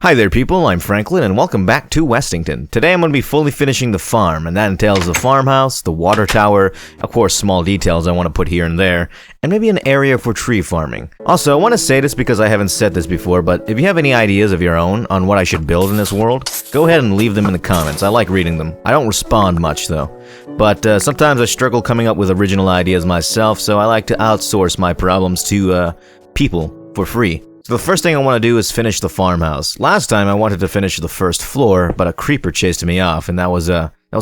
Hi there people, I'm Franklin and welcome back to Westington. Today I'm going to be fully finishing the farm, and that entails the farmhouse, the water tower, of course small details I want to put here and there, and maybe an area for tree farming. Also, I want to say this because I haven't said this before, but if you have any ideas of your own on what I should build in this world, go ahead and leave them in the comments. I like reading them. I don't respond much though, but sometimes I struggle coming up with original ideas myself, so I like to outsource my problems to people for free. So the first thing I want to do is finish the farmhouse. Last time I wanted to finish the first floor, but a creeper chased me off, and that was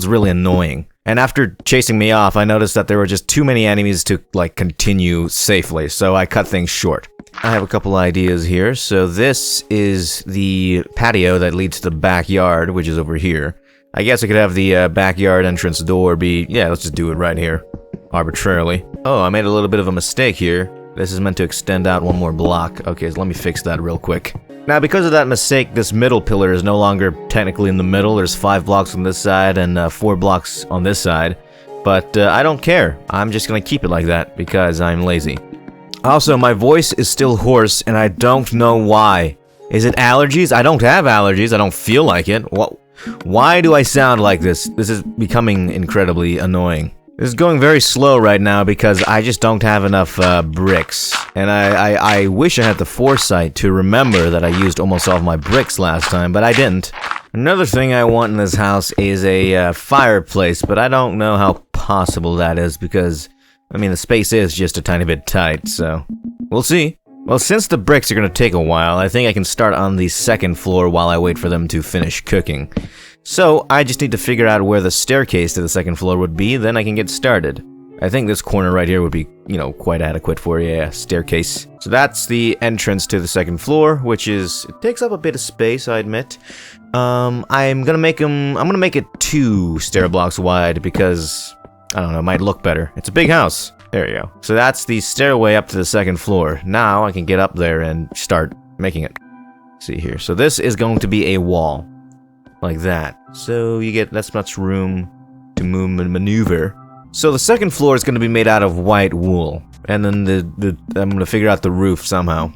really annoying. And after chasing me off, I noticed that there were just too many enemies to continue safely, so I cut things short. I have a couple ideas here. So this is the patio that leads to the backyard, which is over here. I guess I could have the backyard entrance door be, let's just do it right here, arbitrarily. Oh, I made a little bit of a mistake here. This is meant to extend out one more block. Okay, so let me fix that real quick. Now, because of that mistake, this middle pillar is no longer technically in the middle. There's 5 blocks on this side and 4 blocks on this side. But I don't care. I'm just gonna keep it like that because I'm lazy. Also, my voice is still hoarse and I don't know why. Is it allergies? I don't have allergies. I don't feel like it. Why do I sound like this? This is becoming incredibly annoying. This is going very slow right now because I just don't have enough bricks. And I wish I had the foresight to remember that I used almost all of my bricks last time, but I didn't. Another thing I want in this house is a fireplace, but I don't know how possible that is because, I mean, the space is just a tiny bit tight, so we'll see. Well, since the bricks are going to take a while, I think I can start on the second floor while I wait for them to finish cooking. So, I just need to figure out where the staircase to the second floor would be, then I can get started. I think this corner right here would be, quite adequate for a staircase. So that's the entrance to the second floor, which is, it takes up a bit of space, I admit. I'm gonna make it 2 stair blocks wide because, I don't know, it might look better. It's a big house. There you go. So that's the stairway up to the second floor. Now I can get up there and start making it. Let's see here. So this is going to be a wall. Like that. So you get that much room to move and maneuver. So the second floor is going to be made out of white wool. And then I'm going to figure out the roof somehow.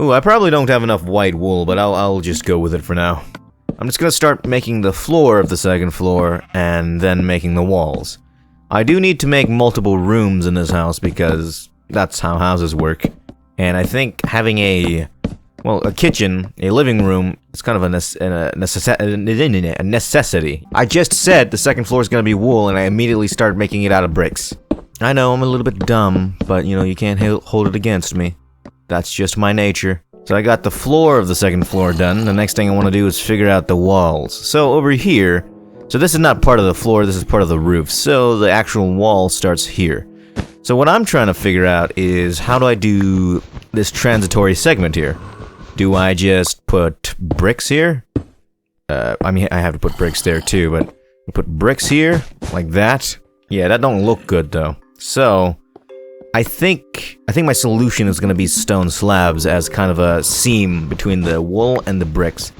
Ooh, I probably don't have enough white wool, but I'll just go with it for now. I'm just going to start making the floor of the second floor and then making the walls. I do need to make multiple rooms in this house because that's how houses work. And I think having a kitchen, a living room, is kind of a necessity. I just said the second floor is going to be wool, and I immediately started making it out of bricks. I know, I'm a little bit dumb, but, you can't hold it against me. That's just my nature. So I got the floor of the second floor done. The next thing I want to do is figure out the walls. So over here, so this is not part of the floor, this is part of the roof. So the actual wall starts here. So what I'm trying to figure out is, how do I do this transitory segment here? Do I just put bricks here? I mean, I have to put bricks there too, but put bricks here, like that. Yeah, that don't look good though. So, I think my solution is gonna be stone slabs as kind of a seam between the wool and the bricks.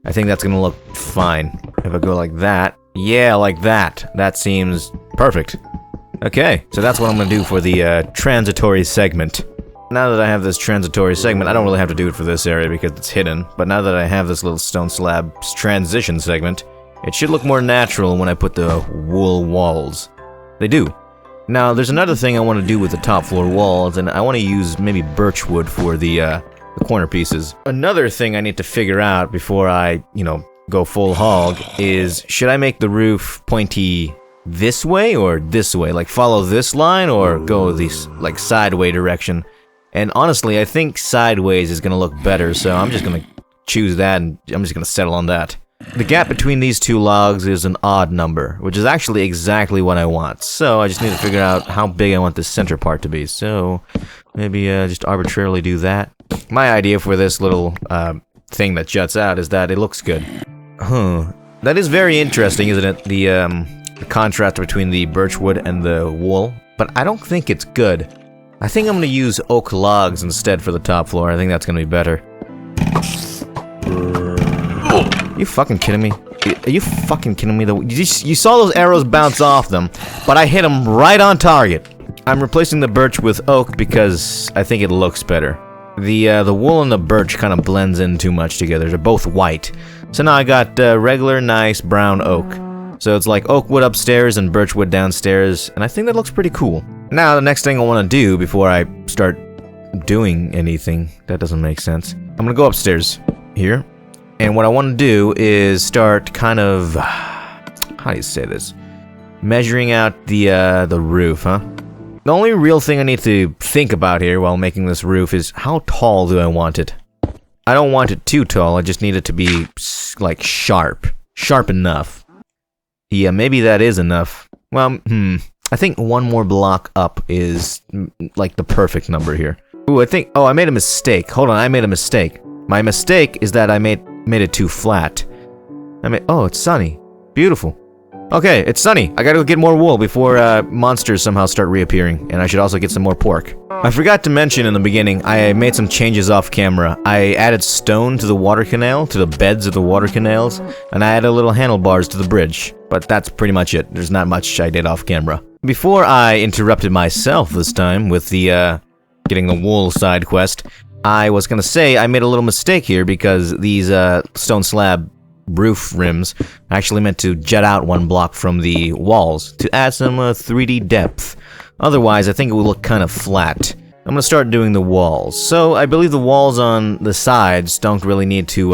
I think that's gonna look fine. If I go like that, yeah, like that. That seems perfect. Okay, so that's what I'm gonna do for the transitory segment. Now that I have this transitory segment, I don't really have to do it for this area because it's hidden, but now that I have this little stone slab transition segment, it should look more natural when I put the wool walls. They do. Now, there's another thing I want to do with the top floor walls, and I want to use maybe birch wood for the corner pieces. Another thing I need to figure out before I, go full hog is, should I make the roof pointy this way or this way? Like, follow this line or go this, sideway direction? And honestly, I think sideways is gonna look better, so I'm just gonna choose that and I'm just gonna settle on that. The gap between these 2 logs is an odd number, which is actually exactly what I want. So I just need to figure out how big I want this center part to be. So maybe just arbitrarily do that. My idea for this little thing that juts out is that it looks good. That is very interesting, isn't it? The contrast between the birch wood and the wool. But I don't think it's good. I think I'm gonna use oak logs instead for the top floor. I think that's gonna be better. Are you fucking kidding me? Are you fucking kidding me? You saw those arrows bounce off them, but I hit them right on target. I'm replacing the birch with oak because I think it looks better. The wool and the birch kind of blends in too much together. They're both white. So now I got regular, nice brown oak. So it's like oak wood upstairs and birch wood downstairs, and I think that looks pretty cool. Now, the next thing I want to do before I start doing anything, that doesn't make sense. I'm gonna go upstairs here, and what I want to do is start kind of, how do you say this? Measuring out the roof, huh? The only real thing I need to think about here while making this roof is how tall do I want it? I don't want it too tall, I just need it to be, like, sharp. Sharp enough. Yeah, maybe that is enough. Well, I think one more block up is, like, the perfect number here. Ooh, I made a mistake. Hold on, I made a mistake. My mistake is that I made it too flat. Oh, it's sunny. Beautiful. Okay, it's sunny. I gotta get more wool before monsters somehow start reappearing, and I should also get some more pork. I forgot to mention in the beginning, I made some changes off camera. I added stone to the water canal, to the beds of the water canals, and I added little handlebars to the bridge. But that's pretty much it. There's not much I did off camera. Before I interrupted myself this time with the getting the wool side quest, I was gonna say I made a little mistake here because these stone slab roof rims actually meant to jet out one block from the walls to add some 3D depth. Otherwise, I think it would look kind of flat. I'm gonna start doing the walls. So, I believe the walls on the sides don't really need to,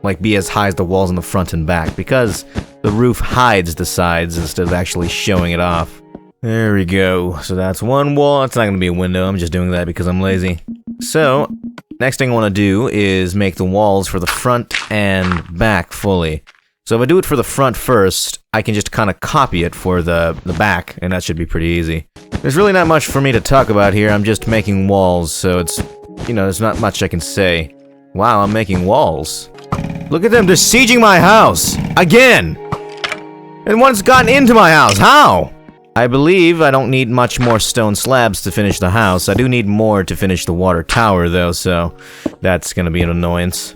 like, be as high as the walls on the front and back, because the roof hides the sides instead of actually showing it off. There we go. So that's one wall. It's not gonna be a window. I'm just doing that because I'm lazy. So, next thing I want to do is make the walls for the front and back fully. So if I do it for the front first, I can just kind of copy it for the back, and that should be pretty easy. There's really not much for me to talk about here. I'm just making walls, so it's, you know, there's not much I can say. Wow, I'm making walls. Look at them, they're sieging my house! Again! And one's gotten into my house, how? I believe I don't need much more stone slabs to finish the house. I do need more to finish the water tower, though, so that's gonna be an annoyance.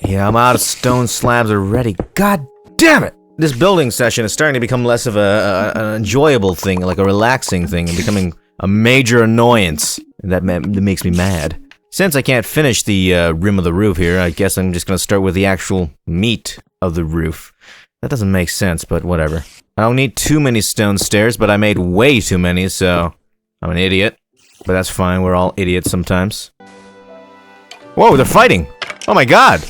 Yeah, I'm out of stone slabs already. God damn it! This building session is starting to become less of an enjoyable thing, like a relaxing thing, and becoming a major annoyance. And that makes me mad. Since I can't finish the rim of the roof here, I guess I'm just gonna start with the actual meat of the roof. That doesn't make sense, but whatever. I don't need too many stone stairs, but I made way too many, so I'm an idiot. But that's fine, we're all idiots sometimes. Whoa, they're fighting! Oh my god!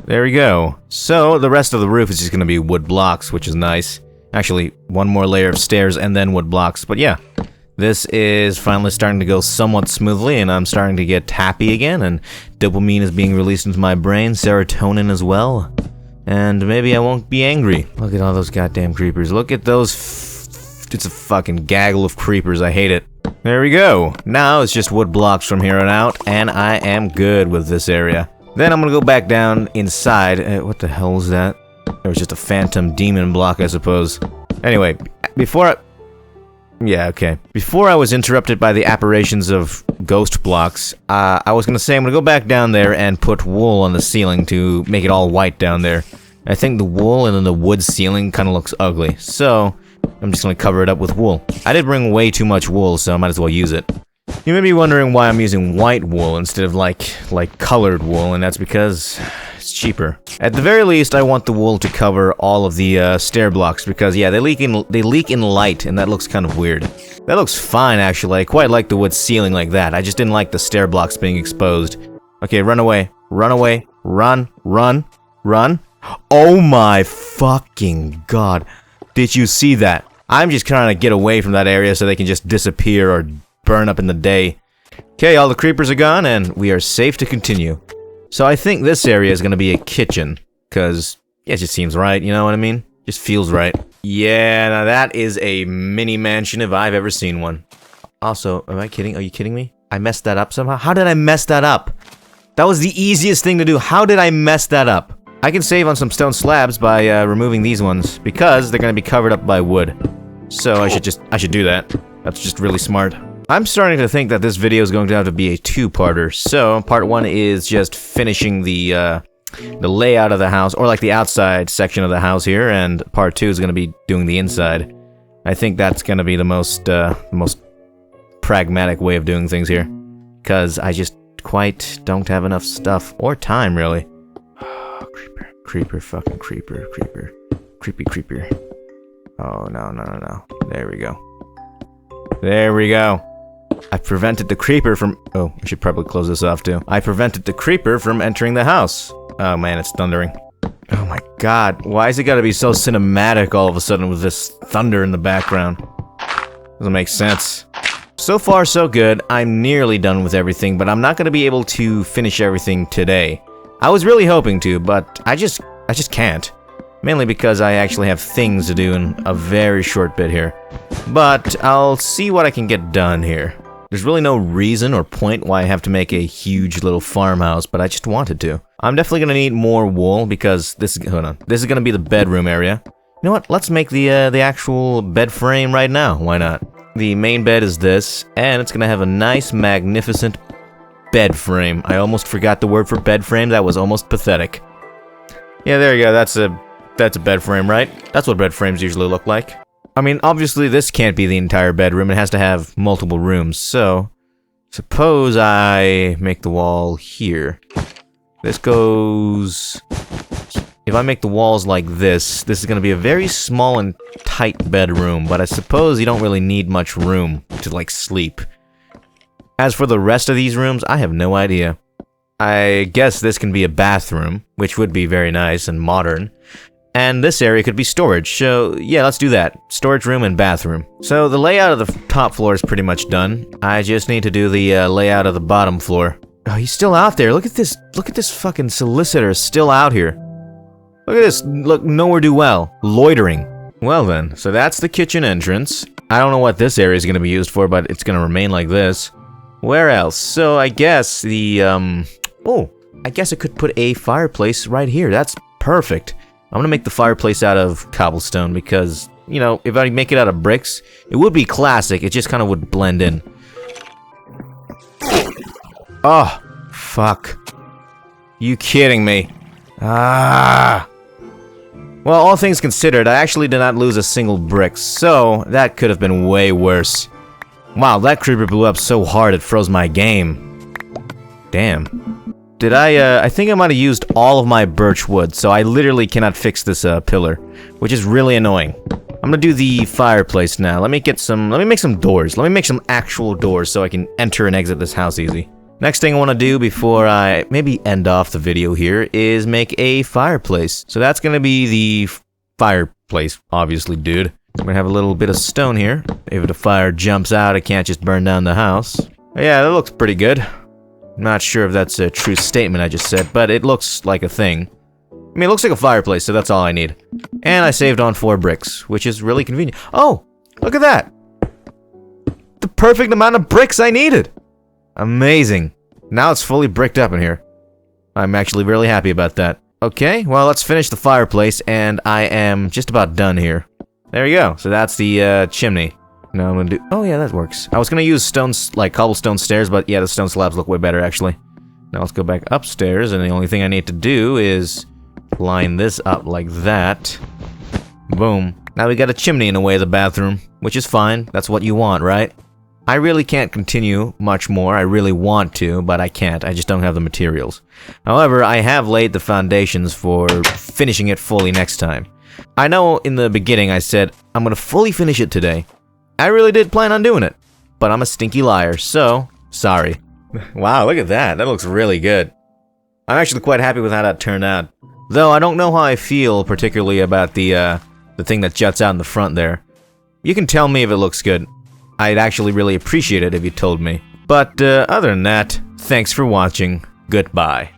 There we go. So, the rest of the roof is just gonna be wood blocks, which is nice. Actually, one more layer of stairs and then wood blocks, but yeah. This is finally starting to go somewhat smoothly, and I'm starting to get happy again, and dopamine is being released into my brain, serotonin as well. And maybe I won't be angry. Look at all those goddamn creepers. Look at those it's a fucking gaggle of creepers, I hate it. There we go. Now it's just wood blocks from here on out, and I am good with this area. Then I'm gonna go back down inside. What the hell is that? There was just a phantom demon block, I suppose. Anyway, before I was interrupted by the apparitions of ghost blocks, I was gonna say I'm gonna go back down there and put wool on the ceiling to make it all white down there. I think the wool and then the wood ceiling kind of looks ugly, so I'm just gonna cover it up with wool. I did bring way too much wool, so I might as well use it. You may be wondering why I'm using white wool instead of like colored wool, and that's because it's cheaper. At the very least, I want the wool to cover all of the stair blocks because yeah, they leak in light, and that looks kind of weird. That looks fine actually. I quite like the wood ceiling like that. I just didn't like the stair blocks being exposed. Okay, run away, run away, run, run, run. Oh my fucking god! Did you see that? I'm just trying to get away from that area so they can just disappear or burn up in the day. Okay, all the creepers are gone, and we are safe to continue. So I think this area is gonna be a kitchen, cause yeah, it just seems right, you know what I mean? Just feels right. Yeah, now that is a mini mansion if I've ever seen one. Also, am I kidding? Are you kidding me? I messed that up somehow? How did I mess that up? That was the easiest thing to do. How did I mess that up? I can save on some stone slabs by removing these ones, because they're gonna be covered up by wood. So I should do that. That's just really smart. I'm starting to think that this video is going to have to be a two-parter. So, part one is just finishing the layout of the house, or like the outside section of the house here, and part two is going to be doing the inside. I think that's going to be the most pragmatic way of doing things here. Because I just quite don't have enough stuff. Or time, really. Creeper. Creeper, fucking creeper, creeper. Creepy creeper. Oh, no. There we go. There we go. I prevented the creeper from... Oh, I should probably close this off, too. I prevented the creeper from entering the house. Oh, man, it's thundering. Oh, my God. Why is it gotta be so cinematic all of a sudden with this thunder in the background? Doesn't make sense. So far, so good. I'm nearly done with everything, but I'm not gonna be able to finish everything today. I was really hoping to, but I just can't. Mainly because I actually have things to do in a very short bit here. But I'll see what I can get done here. There's really no reason or point why I have to make a huge little farmhouse, but I just wanted to. I'm definitely gonna need more wool because this is gonna be the bedroom area. You know what? Let's make the actual bed frame right now. Why not? The main bed is this, and it's gonna have a nice, magnificent bed frame. I almost forgot the word for bed frame. That was almost pathetic. Yeah, there you go. That's a bed frame, right? That's what bed frames usually look like. I mean, obviously this can't be the entire bedroom. It has to have multiple rooms. So, suppose I make the wall here. This goes... If I make the walls like this is going to be a very small and tight bedroom, but I suppose you don't really need much room to, like, sleep. As for the rest of these rooms, I have no idea. I guess this can be a bathroom, which would be very nice and modern. And this area could be storage, so yeah, let's do that. Storage room and bathroom. So the layout of the top floor is pretty much done. I just need to do the layout of the bottom floor. Oh, he's still out there. Look at this fucking solicitor still out here. Look at this. Look, nowhere do well. Loitering. Well then, so that's the kitchen entrance. I don't know what this area is going to be used for, but it's going to remain like this. Where else? So I guess the, oh, I guess I could put a fireplace right here. That's perfect. I'm gonna make the fireplace out of cobblestone because, you know, if I make it out of bricks, it would be classic. It just kind of would blend in. Oh, fuck. You kidding me? Ah. Well, all things considered, I actually did not lose a single brick, so that could have been way worse. Wow, that creeper blew up so hard it froze my game. Damn. Did I think I might have used all of my birch wood, so I literally cannot fix this pillar, which is really annoying. I'm gonna do the fireplace now. Let me make some doors. Let me make some actual doors so I can enter and exit this house easy. Next thing I want to do before I maybe end off the video here is make a fireplace. So that's gonna be the fireplace, obviously, dude. I'm gonna have a little bit of stone here. If the fire jumps out, it can't just burn down the house. Yeah, that looks pretty good. I'm not sure if that's a true statement I just said, but it looks like a thing. I mean, it looks like a fireplace, so that's all I need. And I saved on 4 bricks, which is really convenient. Oh, look at that! The perfect amount of bricks I needed! Amazing. Now it's fully bricked up in here. I'm actually really happy about that. Okay, well, let's finish the fireplace, and I am just about done here. There you go. So that's the chimney. Now I'm gonna do... Oh, yeah, that works. I was gonna use stones, like cobblestone stairs, but yeah, the stone slabs look way better, actually. Now let's go back upstairs, and the only thing I need to do is line this up like that. Boom. Now we got a chimney in the way of the bathroom, which is fine. That's what you want, right? I really can't continue much more. I really want to, but I can't. I just don't have the materials. However, I have laid the foundations for finishing it fully next time. I know in the beginning I said, I'm gonna fully finish it today. I really did plan on doing it, but I'm a stinky liar, so sorry. Wow, look at that. That looks really good. I'm actually quite happy with how that turned out. Though I don't know how I feel particularly about the thing that juts out in the front there. You can tell me if it looks good. I'd actually really appreciate it if you told me. But other than that, thanks for watching. Goodbye.